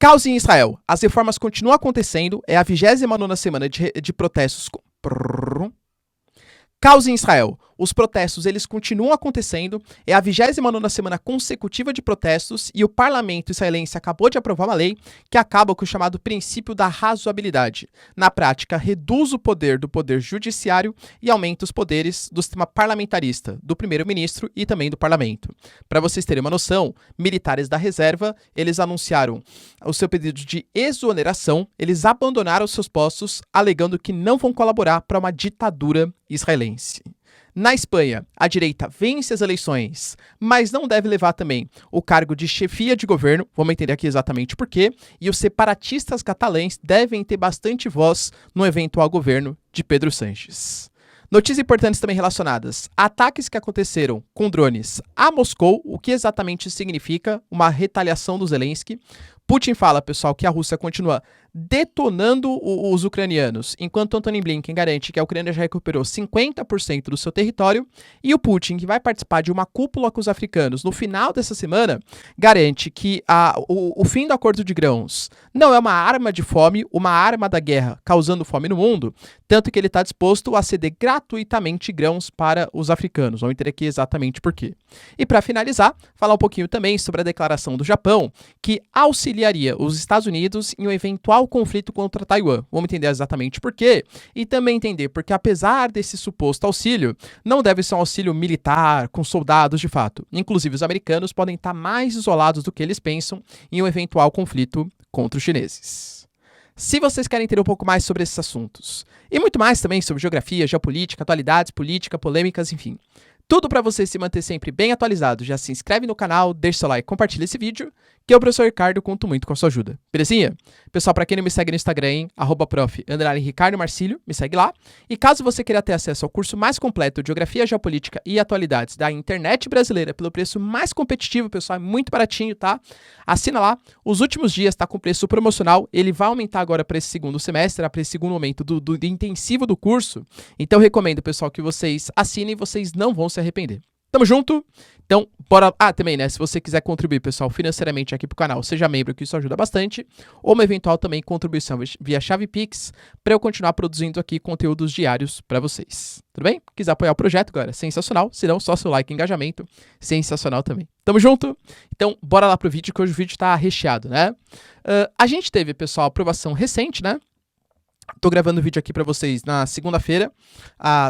Caos em Israel. As reformas continuam acontecendo. É a 29ª semana de protestos. Caos em Israel. Os protestos, eles continuam acontecendo, é a 29ª semana consecutiva de protestos e o parlamento israelense acabou de aprovar uma lei que acaba com o chamado princípio da razoabilidade. Na prática, reduz o poder do poder judiciário e aumenta os poderes do sistema parlamentarista, do primeiro-ministro e também do parlamento. Para vocês terem uma noção, militares da reserva, eles anunciaram o seu pedido de exoneração, eles abandonaram seus postos, alegando que não vão colaborar para uma ditadura israelense. Na Espanha, a direita vence as eleições, mas não deve levar também o cargo de chefia de governo, vamos entender aqui exatamente por quê, e os separatistas catalães devem ter bastante voz no eventual governo de Pedro Sánchez. Notícias importantes também relacionadas a ataques que aconteceram com drones a Moscou, o que exatamente significa uma retaliação do Zelensky. Putin fala, pessoal, que a Rússia continua detonando os ucranianos, enquanto Antony Blinken garante que a Ucrânia já recuperou 50% do seu território, e o Putin, que vai participar de uma cúpula com os africanos no final dessa semana, garante que o fim do acordo de grãos não é uma arma de fome, uma arma da guerra causando fome no mundo, tanto que ele está disposto a ceder gratuitamente grãos para os africanos. Vamos entender aqui exatamente por quê. E para finalizar, falar um pouquinho também sobre a declaração do Japão, que auxiliaria os Estados Unidos em um eventual conflito contra Taiwan. Vamos entender exatamente por quê e também entender porque, apesar desse suposto auxílio, não deve ser um auxílio militar com soldados de fato. Inclusive, os americanos podem estar mais isolados do que eles pensam em um eventual conflito contra os chineses. Se vocês querem entender um pouco mais sobre esses assuntos e muito mais também sobre geografia, geopolítica, atualidades, política, polêmicas, enfim, tudo para você se manter sempre bem atualizado, já se inscreve no canal, deixa seu like, compartilha esse vídeo, que eu, professor Ricardo, conto muito com a sua ajuda. Belezinha? Pessoal, para quem não me segue no Instagram, hein, @prof_Ricardo Marcílio, me segue lá. E caso você queira ter acesso ao curso mais completo de Geografia, Geopolítica e Atualidades da internet brasileira pelo preço mais competitivo, pessoal, é muito baratinho, tá? Assina lá. Os últimos dias está com preço promocional, ele vai aumentar agora para esse segundo semestre, para esse segundo momento do intensivo do curso. Então, eu recomendo, pessoal, que vocês assinem, vocês não vão se arrepender. Tamo junto? Então, bora... também, né? Se você quiser contribuir, pessoal, financeiramente aqui pro canal, seja membro, que isso ajuda bastante. Ou uma eventual também contribuição via chave Pix, para eu continuar produzindo aqui conteúdos diários para vocês. Tudo bem? Quiser apoiar o projeto, galera, sensacional. Se não, só seu like e engajamento, sensacional também. Tamo junto? Então, bora lá pro vídeo, que hoje o vídeo tá recheado, né? A gente teve, pessoal, aprovação recente, né? Tô gravando o vídeo aqui para vocês na segunda-feira,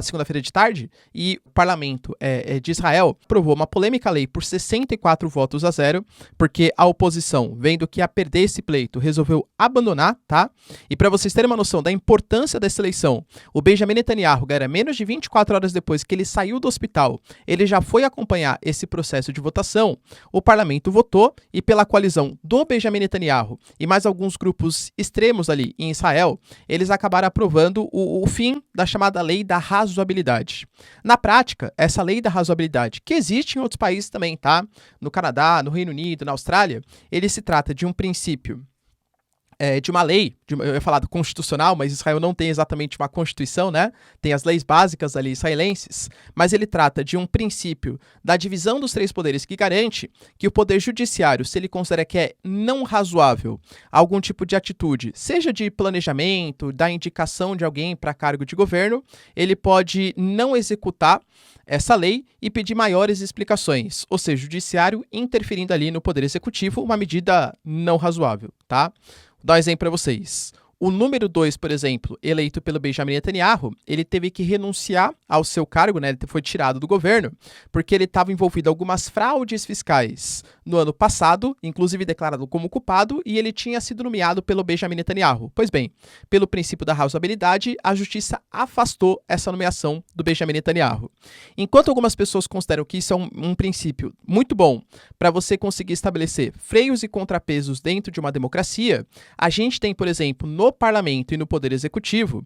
segunda-feira de tarde, e o parlamento de Israel aprovou uma polêmica lei por 64 votos a 0, porque a oposição, vendo que ia perder esse pleito, resolveu abandonar, tá? E para vocês terem uma noção da importância dessa eleição, o Benjamin Netanyahu, galera, menos de 24 horas depois que ele saiu do hospital, ele já foi acompanhar esse processo de votação, o parlamento votou, e pela coalizão do Benjamin Netanyahu e mais alguns grupos extremos ali em Israel, eles acabaram aprovando o fim da chamada lei da razoabilidade. Na prática, essa lei da razoabilidade, que existe em outros países também, tá? No Canadá, no Reino Unido, na Austrália, ele se trata de um princípio, de uma lei, eu ia falar do constitucional, mas Israel não tem exatamente uma constituição, né? Tem as leis básicas ali israelenses, mas ele trata de um princípio da divisão dos três poderes que garante que o poder judiciário, se ele considera que é não razoável algum tipo de atitude, seja de planejamento, da indicação de alguém para cargo de governo, ele pode não executar essa lei e pedir maiores explicações, ou seja, o judiciário interferindo ali no poder executivo, uma medida não razoável, tá? Vou dar um exemplo para vocês. O número 2, por exemplo, eleito pelo Benjamin Netanyahu, ele teve que renunciar ao seu cargo, né? Ele foi tirado do governo, porque ele estava envolvido em algumas fraudes fiscais no ano passado, inclusive declarado como culpado, e ele tinha sido nomeado pelo Benjamin Netanyahu. Pois bem, pelo princípio da razoabilidade, a justiça afastou essa nomeação do Benjamin Netanyahu. Enquanto algumas pessoas consideram que isso é um princípio muito bom para você conseguir estabelecer freios e contrapesos dentro de uma democracia, a gente tem, por exemplo, no parlamento e no poder executivo,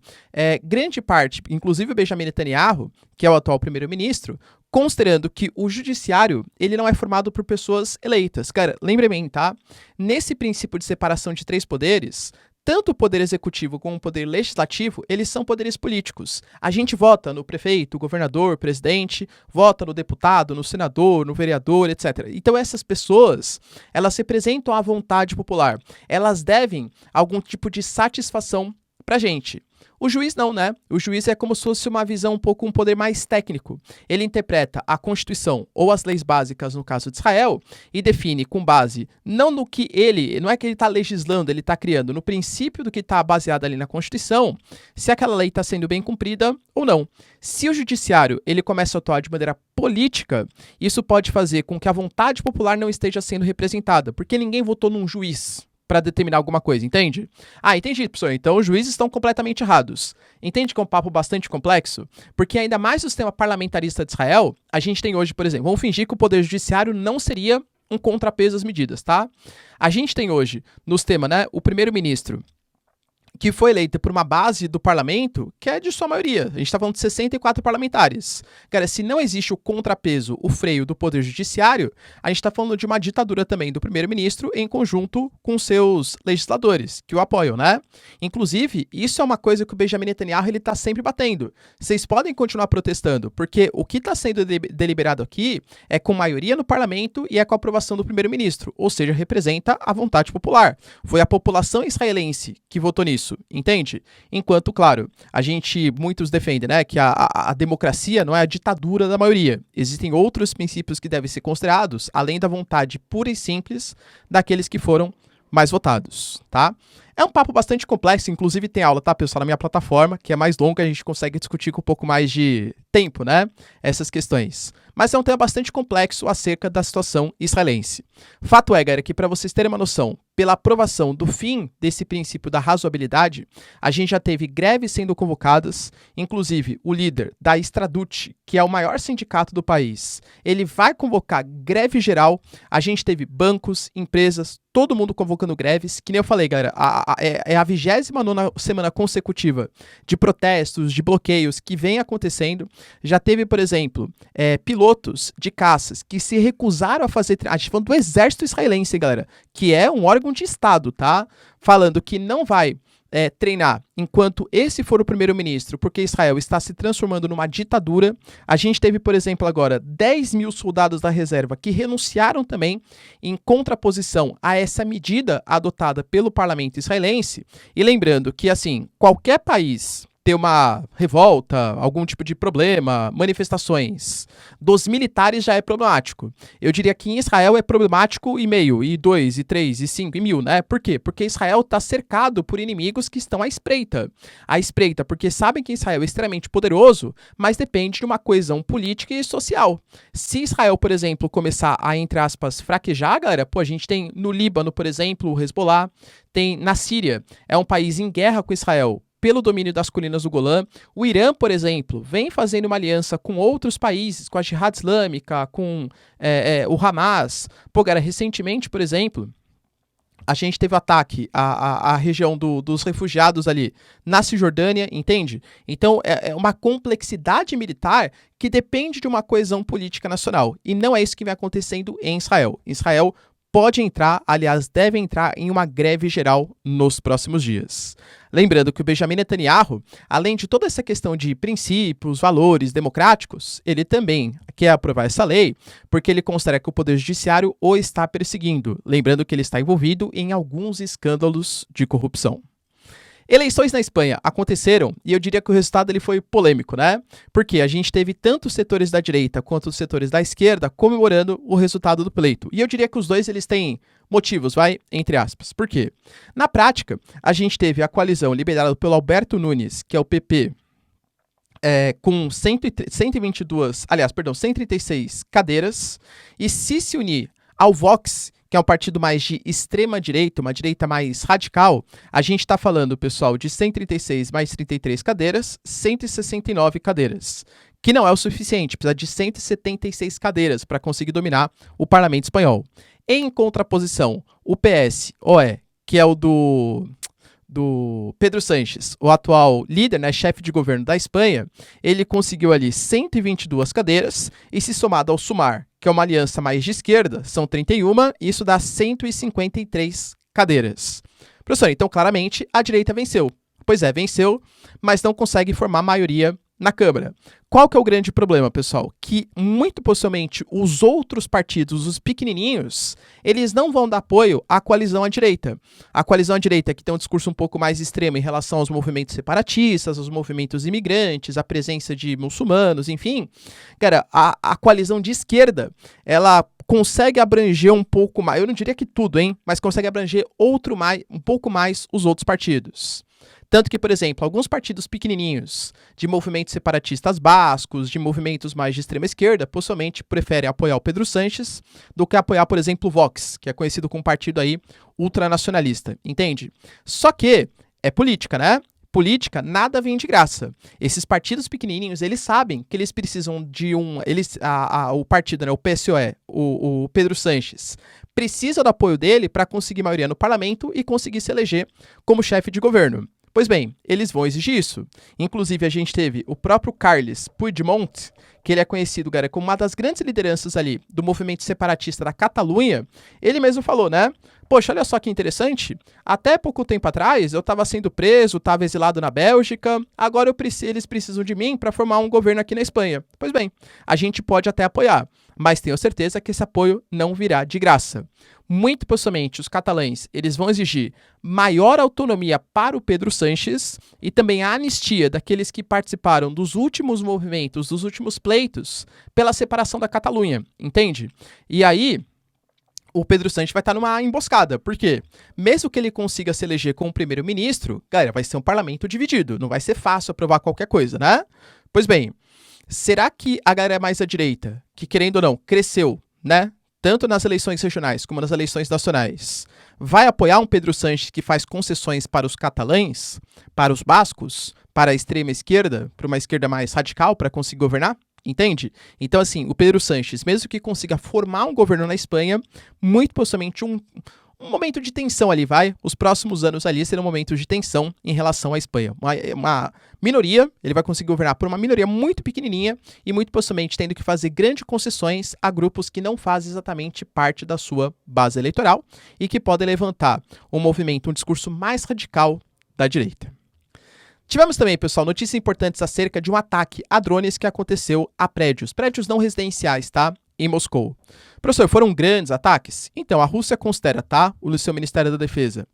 grande parte, inclusive o Benjamin Netanyahu, que é o atual primeiro-ministro, considerando que o judiciário, ele não é formado por pessoas eleitas. Cara, lembre bem, tá? Nesse princípio de separação de três poderes, tanto o poder executivo como o poder legislativo, eles são poderes políticos. A gente vota no prefeito, governador, presidente, vota no deputado, no senador, no vereador, etc. Então essas pessoas, elas representam a vontade popular. Elas devem algum tipo de satisfação pra gente. O juiz não, né? O juiz é como se fosse uma visão um poder mais técnico. Ele interpreta a Constituição ou as leis básicas, no caso de Israel, e define com base não no que não é que ele está legislando, ele está criando, no princípio do que está baseado ali na Constituição, se aquela lei está sendo bem cumprida ou não. Se o judiciário ele começa a atuar de maneira política, isso pode fazer com que a vontade popular não esteja sendo representada, porque ninguém votou num juiz para determinar alguma coisa, entende? Entendi, professor. Então os juízes estão completamente errados. Entende que é um papo bastante complexo? Porque ainda mais no sistema parlamentarista de Israel, a gente tem hoje, por exemplo, vamos fingir que o poder judiciário não seria um contrapeso às medidas, tá? A gente tem hoje, no sistema, né, o primeiro-ministro, que foi eleita por uma base do parlamento que é de sua maioria. A gente está falando de 64 parlamentares. Cara, se não existe o contrapeso, o freio do poder judiciário, a gente está falando de uma ditadura também do primeiro-ministro em conjunto com seus legisladores, que o apoiam, né? Inclusive, isso é uma coisa que o Benjamin Netanyahu ele está sempre batendo. Vocês podem continuar protestando, porque o que está sendo deliberado aqui é com maioria no parlamento e é com a aprovação do primeiro-ministro, ou seja, representa a vontade popular. Foi a população israelense que votou nisso. Entende? Enquanto, claro, muitos defendem, né, que a democracia não é a ditadura da maioria. Existem outros princípios que devem ser considerados, além da vontade pura e simples daqueles que foram mais votados, tá? É um papo bastante complexo, inclusive tem aula, tá, pessoal, na minha plataforma, que é mais longa, a gente consegue discutir com um pouco mais de tempo, né, essas questões. Mas é um tema bastante complexo acerca da situação israelense. Fato é, galera, que para vocês terem uma noção, pela aprovação do fim desse princípio da razoabilidade, a gente já teve greves sendo convocadas, inclusive o líder da Estradut, que é o maior sindicato do país, ele vai convocar greve geral, a gente teve bancos, empresas, todo mundo convocando greves, que nem eu falei, galera, é a 29ª semana consecutiva de protestos, de bloqueios que vem acontecendo. Já teve, por exemplo, pilotos de caças que se recusaram a fazer... A gente falando do exército israelense, galera, que é um órgão de Estado, tá? Falando que não vai treinar enquanto esse for o primeiro-ministro, porque Israel está se transformando numa ditadura. A gente teve, por exemplo, agora 10 mil soldados da reserva que renunciaram também em contraposição a essa medida adotada pelo parlamento israelense. E lembrando que, assim, qualquer país ter uma revolta, algum tipo de problema, manifestações dos militares já é problemático. Eu diria que em Israel é problemático e meio, e 2, e 3, e 5, e 1000, né? Por quê? Porque Israel está cercado por inimigos que estão à espreita. À espreita, porque sabem que Israel é extremamente poderoso, mas depende de uma coesão política e social. Se Israel, por exemplo, começar a, entre aspas, fraquejar, galera, a gente tem no Líbano, por exemplo, o Hezbollah, tem na Síria, é um país em guerra com Israel, pelo domínio das colinas do Golã. O Irã, por exemplo, vem fazendo uma aliança com outros países, com a Jihad Islâmica, com o Hamas. Galera, recentemente, por exemplo, a gente teve ataque à região dos refugiados ali na Cisjordânia, entende? Então, é uma complexidade militar que depende de uma coesão política nacional. E não é isso que vem acontecendo em Israel. Israel pode entrar, aliás, deve entrar em uma greve geral nos próximos dias. Lembrando que o Benjamin Netanyahu, além de toda essa questão de princípios, valores democráticos, ele também quer aprovar essa lei porque ele considera que o Poder Judiciário o está perseguindo. Lembrando que ele está envolvido em alguns escândalos de corrupção. Eleições na Espanha aconteceram e eu diria que o resultado ele foi polêmico, né? Porque a gente teve tanto os setores da direita quanto os setores da esquerda comemorando o resultado do pleito. E eu diria que os dois eles têm motivos, entre aspas. Por quê? Na prática, a gente teve a coalizão liderada pelo Alberto Nunes, que é o PP, com 136 cadeiras, e se unir ao Vox, que é um partido mais de extrema-direita, uma direita mais radical, a gente está falando, pessoal, de 136 mais 33 cadeiras, 169 cadeiras, que não é o suficiente, precisa de 176 cadeiras para conseguir dominar o parlamento espanhol. Em contraposição, o PSOE, que é o do Pedro Sánchez, o atual líder, né, chefe de governo da Espanha, ele conseguiu ali 122 cadeiras, e se somado ao Sumar, que é uma aliança mais de esquerda, são 31, e isso dá 153 cadeiras. Professor, então claramente a direita venceu. Pois é, venceu, mas não consegue formar maioria na Câmara. Qual que é o grande problema, pessoal? Que muito possivelmente os outros partidos, os pequenininhos, eles não vão dar apoio à coalizão à direita. A coalizão à direita que tem um discurso um pouco mais extremo em relação aos movimentos separatistas, aos movimentos imigrantes, à presença de muçulmanos, enfim. Cara, a coalizão de esquerda, ela consegue abranger um pouco mais, eu não diria que tudo, hein, mas consegue abranger um pouco mais os outros partidos. Tanto que, por exemplo, alguns partidos pequenininhos de movimentos separatistas bascos, de movimentos mais de extrema esquerda, possivelmente preferem apoiar o Pedro Sánchez do que apoiar, por exemplo, o Vox, que é conhecido como um partido aí ultranacionalista, entende? Só que é política, né? Política, nada vem de graça. Esses partidos pequenininhos, eles sabem que eles precisam de o partido, né, o PSOE, o Pedro Sánchez, precisa do apoio dele para conseguir maioria no parlamento e conseguir se eleger como chefe de governo. Pois bem, eles vão exigir isso. Inclusive, a gente teve o próprio Carles Puigdemont, que ele é conhecido, cara, como uma das grandes lideranças ali do movimento separatista da Catalunha. Ele mesmo falou, né? Poxa, olha só que interessante. Até pouco tempo atrás, eu estava sendo preso, estava exilado na Bélgica. Agora eles precisam de mim para formar um governo aqui na Espanha. Pois bem, a gente pode até apoiar, mas tenho certeza que esse apoio não virá de graça. Muito possivelmente, os catalães eles vão exigir maior autonomia para o Pedro Sánchez e também a anistia daqueles que participaram dos últimos movimentos, dos últimos pleitos pela separação da Catalunha, entende? E aí, o Pedro Sánchez vai estar numa emboscada. Por quê? Mesmo que ele consiga se eleger como primeiro-ministro, galera, vai ser um parlamento dividido. Não vai ser fácil aprovar qualquer coisa, né? Pois bem, será que a galera mais à direita, que querendo ou não, cresceu, né? Tanto nas eleições regionais como nas eleições nacionais, vai apoiar um Pedro Sánchez que faz concessões para os catalães, para os bascos, para a extrema esquerda, para uma esquerda mais radical para conseguir governar? Entende? Então, assim, o Pedro Sánchez, mesmo que consiga formar um governo na Espanha, muito possivelmente um momento de tensão ali, vai? Os próximos anos ali serão momentos de tensão em relação à Espanha. Uma minoria, ele vai conseguir governar por uma minoria muito pequenininha e muito possivelmente tendo que fazer grandes concessões a grupos que não fazem exatamente parte da sua base eleitoral e que podem levantar um movimento, um discurso mais radical da direita. Tivemos também, pessoal, notícias importantes acerca de um ataque a drones que aconteceu a prédios não residenciais, tá? Em Moscou. Professor, foram grandes ataques? Então, a Rússia considera, tá? O seu Ministério da Defesa,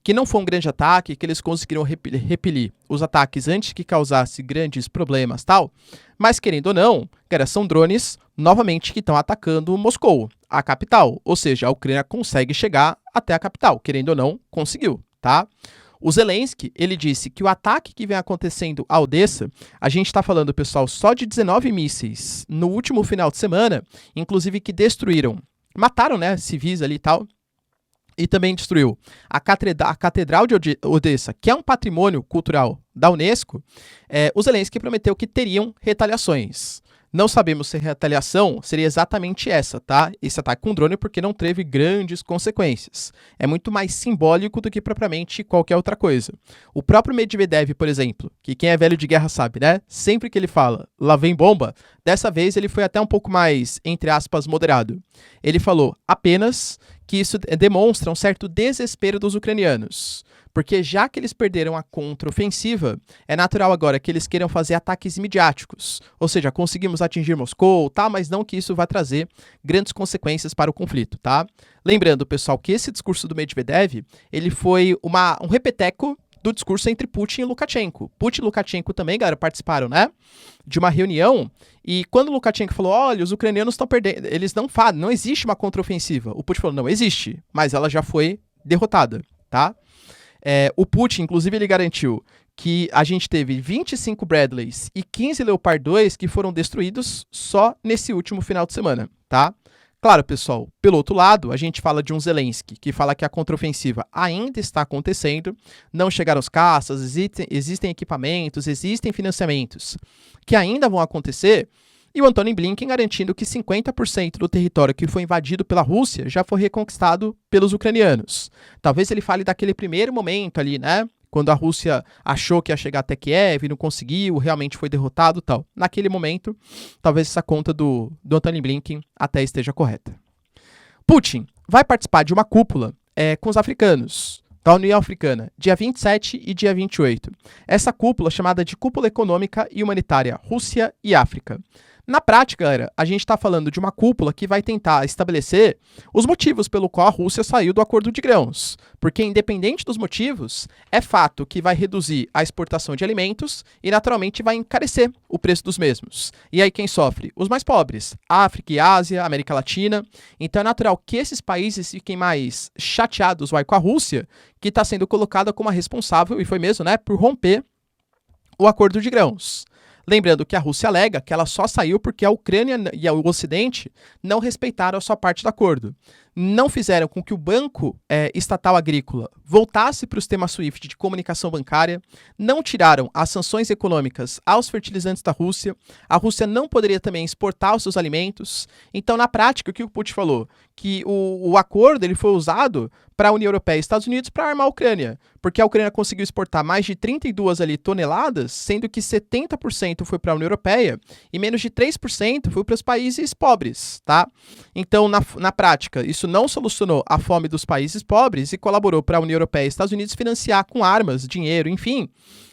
que não foi um grande ataque, que eles conseguiram repelir os ataques antes que causasse grandes problemas, tal. Mas, querendo ou não, cara, são drones, novamente, que estão atacando Moscou, a capital. Ou seja, a Ucrânia consegue chegar até a capital. Querendo ou não, conseguiu, tá? O Zelensky, ele disse que o ataque que vem acontecendo a Odessa, a gente está falando, pessoal, só de 19 mísseis no último final de semana, inclusive que mataram, né, civis ali e tal, e também destruiu a Catedral de Odessa, que é um patrimônio cultural da Unesco. O Zelensky prometeu que teriam retaliações. Não sabemos se a retaliação seria exatamente essa, tá? Esse ataque com drone, porque não teve grandes consequências. É muito mais simbólico do que propriamente qualquer outra coisa. O próprio Medvedev, por exemplo, que quem é velho de guerra sabe, né? Sempre que ele fala, lá vem bomba, dessa vez ele foi até um pouco mais, entre aspas, moderado. Ele falou apenas que isso demonstra um certo desespero dos ucranianos. Porque já que eles perderam a contraofensiva, é natural agora que eles queiram fazer ataques midiáticos. Ou seja, conseguimos atingir Moscou, tá? Mas não que isso vai trazer grandes consequências para o conflito, tá? Lembrando, pessoal, que esse discurso do Medvedev, ele foi um repeteco do discurso entre Putin e Lukashenko. Putin e Lukashenko também, galera, participaram, né? De uma reunião, e quando o Lukashenko falou, olha, os ucranianos estão perdendo, eles não existe uma contraofensiva. O Putin falou, não, existe, mas ela já foi derrotada, tá? O Putin, inclusive, ele garantiu que a gente teve 25 Bradleys e 15 Leopard 2 que foram destruídos só nesse último final de semana, tá? Claro, pessoal, pelo outro lado, a gente fala de um Zelensky que fala que a contraofensiva ainda está acontecendo, não chegaram os caças, existem equipamentos, existem financiamentos que ainda vão acontecer, e o Antony Blinken garantindo que 50% do território que foi invadido pela Rússia já foi reconquistado pelos ucranianos. Talvez ele fale daquele primeiro momento ali, né? Quando a Rússia achou que ia chegar até Kiev e não conseguiu, realmente foi derrotado e tal. Naquele momento, talvez essa conta do Antony Blinken até esteja correta. Putin vai participar de uma cúpula com os africanos. da União Africana, dia 27 e dia 28. Essa cúpula chamada de Cúpula Econômica e Humanitária Rússia e África. Na prática, galera, a gente está falando de uma cúpula que vai tentar estabelecer os motivos pelo qual a Rússia saiu do acordo de grãos. Porque, independente dos motivos, é fato que vai reduzir a exportação de alimentos e, naturalmente, vai encarecer o preço dos mesmos. E aí quem sofre? Os mais pobres, África e Ásia, América Latina. Então é natural que esses países fiquem mais chateados com a Rússia, que está sendo colocada como a responsável, e foi mesmo, né, por romper o acordo de grãos. Lembrando que a Rússia alega que ela só saiu porque a Ucrânia e o Ocidente não respeitaram a sua parte do acordo. Não fizeram com que o Banco Estatal Agrícola voltasse para o sistema SWIFT de comunicação bancária, não tiraram as sanções econômicas aos fertilizantes da Rússia, a Rússia não poderia também exportar os seus alimentos. Então, na prática, o que o Putin falou? Que o acordo ele foi usado para a União Europeia e Estados Unidos para armar a Ucrânia, porque a Ucrânia conseguiu exportar mais de 32 toneladas, sendo que 70% foi para a União Europeia e menos de 3% foi para os países pobres, tá? Então, na prática, isso não solucionou a fome dos países pobres e colaborou para a União Europeia e Estados Unidos financiar com armas, dinheiro, enfim,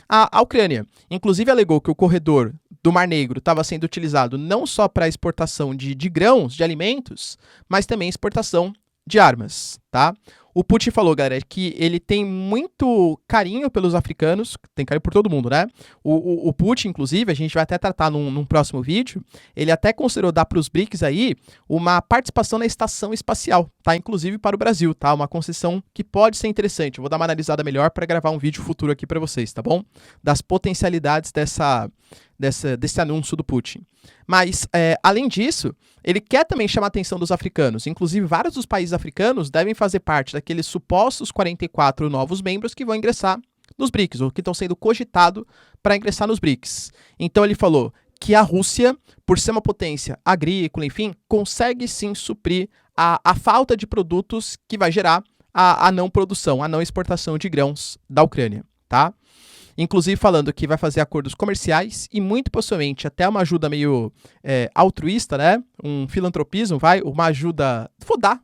a Ucrânia. Inclusive, alegou que o corredor do Mar Negro estava sendo utilizado não só para exportação de grãos, de alimentos, mas também exportação de armas, tá? O Putin falou, galera, que ele tem muito carinho pelos africanos, tem carinho por todo mundo, né? O Putin, inclusive, a gente vai até tratar num próximo vídeo, ele até considerou dar para os BRICS aí uma participação na estação espacial, tá? Inclusive para o Brasil, tá? Uma concessão que pode ser interessante. Eu vou dar uma analisada melhor para gravar um vídeo futuro aqui para vocês, tá bom? Das potencialidades desse anúncio do Putin. Mas, além disso, ele quer também chamar a atenção dos africanos. Inclusive, vários dos países africanos devem fazer parte daqueles supostos 44 novos membros que vão ingressar nos BRICS, ou que estão sendo cogitados para ingressar nos BRICS. Então, ele falou que a Rússia, por ser uma potência agrícola, enfim, consegue sim suprir a falta de produtos que vai gerar a não produção, a não exportação de grãos da Ucrânia, tá? Inclusive falando que vai fazer acordos comerciais e muito possivelmente até uma ajuda meio altruísta, né? Um filantropismo, uma ajuda,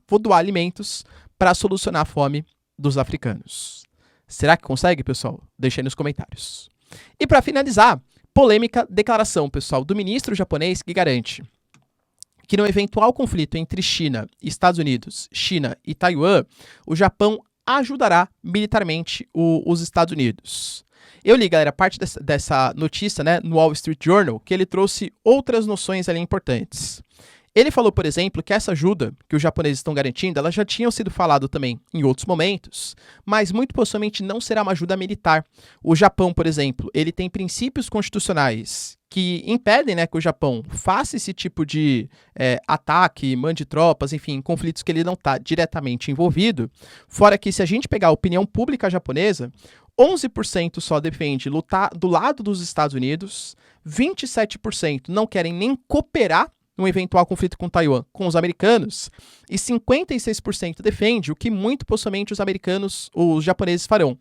vou doar alimentos para solucionar a fome dos africanos. Será que consegue, pessoal? Deixa aí nos comentários. E para finalizar, polêmica declaração, pessoal, do ministro japonês que garante que no eventual conflito entre China e Estados Unidos, China e Taiwan, o Japão ajudará militarmente os Estados Unidos. Eu li, galera, parte dessa notícia, né, no Wall Street Journal, que ele trouxe outras noções ali importantes. Ele falou, por exemplo, que essa ajuda que os japoneses estão garantindo, ela já tinha sido falado também em outros momentos, mas muito possivelmente não será uma ajuda militar. O Japão, por exemplo, ele tem princípios constitucionais que impedem, né, que o Japão faça esse tipo de ataque, mande tropas, enfim, conflitos que ele não está diretamente envolvido. Fora que se a gente pegar a opinião pública japonesa, 11% só defende lutar do lado dos Estados Unidos, 27% não querem nem cooperar num eventual conflito com Taiwan com os americanos, e 56% defende o que muito possivelmente os japoneses farão,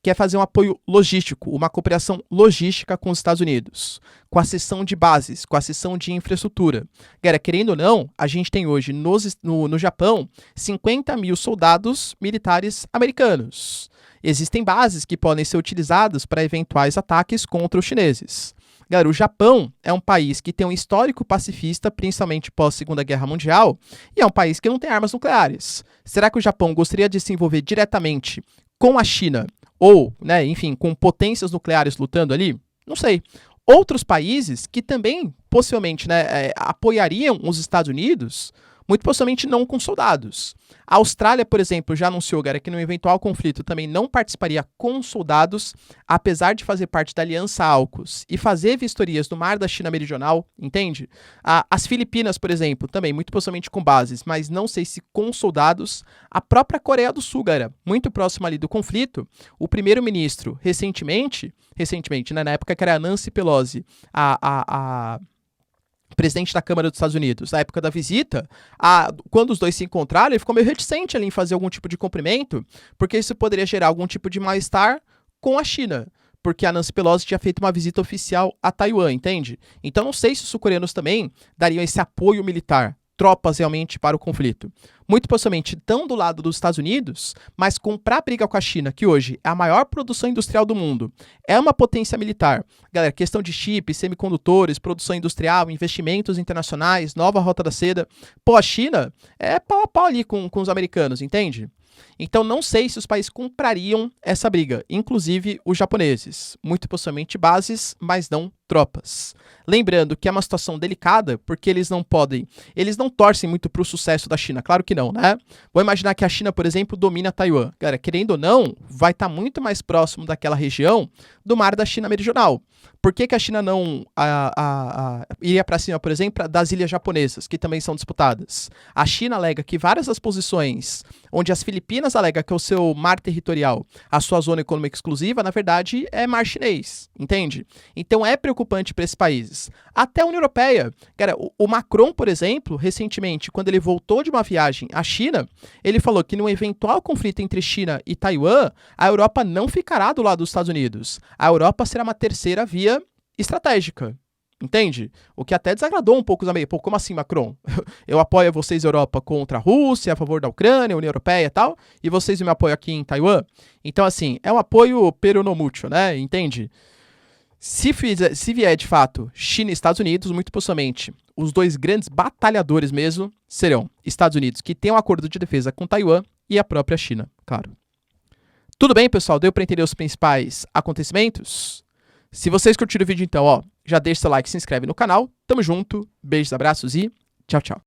que é fazer um apoio logístico, uma cooperação logística com os Estados Unidos, com a cessão de bases, com a cessão de infraestrutura. Galera, querendo ou não, a gente tem hoje no Japão 50 mil soldados militares americanos. Existem bases que podem ser utilizadas para eventuais ataques contra os chineses. Galera, o Japão é um país que tem um histórico pacifista, principalmente pós-Segunda Guerra Mundial, e é um país que não tem armas nucleares. Será que o Japão gostaria de se envolver diretamente com a China ou, né, enfim, com potências nucleares lutando ali? Não sei. Outros países que também, possivelmente, né, apoiariam os Estados Unidos, muito possivelmente não com soldados. A Austrália, por exemplo, já anunciou, galera, que no eventual conflito também não participaria com soldados, apesar de fazer parte da Aliança AUKUS e fazer vistorias no Mar da China Meridional, entende? As Filipinas, por exemplo, também muito possivelmente com bases, mas não sei se com soldados. A própria Coreia do Sul, galera, muito próxima ali do conflito, o primeiro-ministro recentemente, né, na época que era a Nancy Pelosi, presidente da Câmara dos Estados Unidos, na época da visita, quando os dois se encontraram, ele ficou meio reticente ali em fazer algum tipo de cumprimento, porque isso poderia gerar algum tipo de mal-estar com a China, porque a Nancy Pelosi tinha feito uma visita oficial a Taiwan, entende? Então não sei se os sul-coreanos também dariam esse apoio militar tropas realmente para o conflito. Muito possivelmente estão do lado dos Estados Unidos, mas comprar briga com a China, que hoje é a maior produção industrial do mundo, é uma potência militar. Galera, questão de chips, semicondutores, produção industrial, investimentos internacionais, nova rota da seda. Pô, a China é pau a pau ali com os americanos, entende? Então não sei se os países comprariam essa briga, inclusive os japoneses. Muito possivelmente bases, mas não tropas. Lembrando que é uma situação delicada, porque eles não torcem muito para o sucesso da China, claro que não, né? Vou imaginar que a China, por exemplo, domina Taiwan. Cara, querendo ou não, vai estar muito mais próximo daquela região do mar da China Meridional. Por que a China não iria para cima, por exemplo, das ilhas japonesas, que também são disputadas? A China alega que várias das posições onde as Filipinas alega que é o seu mar territorial, a sua zona econômica exclusiva, na verdade, é mar chinês, entende? Então é preocupante para esses países. Até a União Europeia. Cara, o Macron, por exemplo, recentemente, quando ele voltou de uma viagem à China, ele falou que num eventual conflito entre China e Taiwan, a Europa não ficará do lado dos Estados Unidos. A Europa será uma terceira via estratégica. Entende? O que até desagradou um pouco os americanos. Pô, como assim, Macron? Eu apoio vocês, Europa, contra a Rússia, a favor da Ucrânia, União Europeia e tal, e vocês me apoiam aqui em Taiwan? Então, assim, é um apoio peronomútil, né? Entende? Se vier, de fato, China e Estados Unidos, muito possivelmente, os dois grandes batalhadores mesmo serão Estados Unidos, que tem um acordo de defesa com Taiwan, e a própria China, claro. Tudo bem, pessoal? Deu para entender os principais acontecimentos? Se vocês curtiram o vídeo, então, ó, já deixa seu like, se inscreve no canal. Tamo junto, beijos, abraços e tchau, tchau.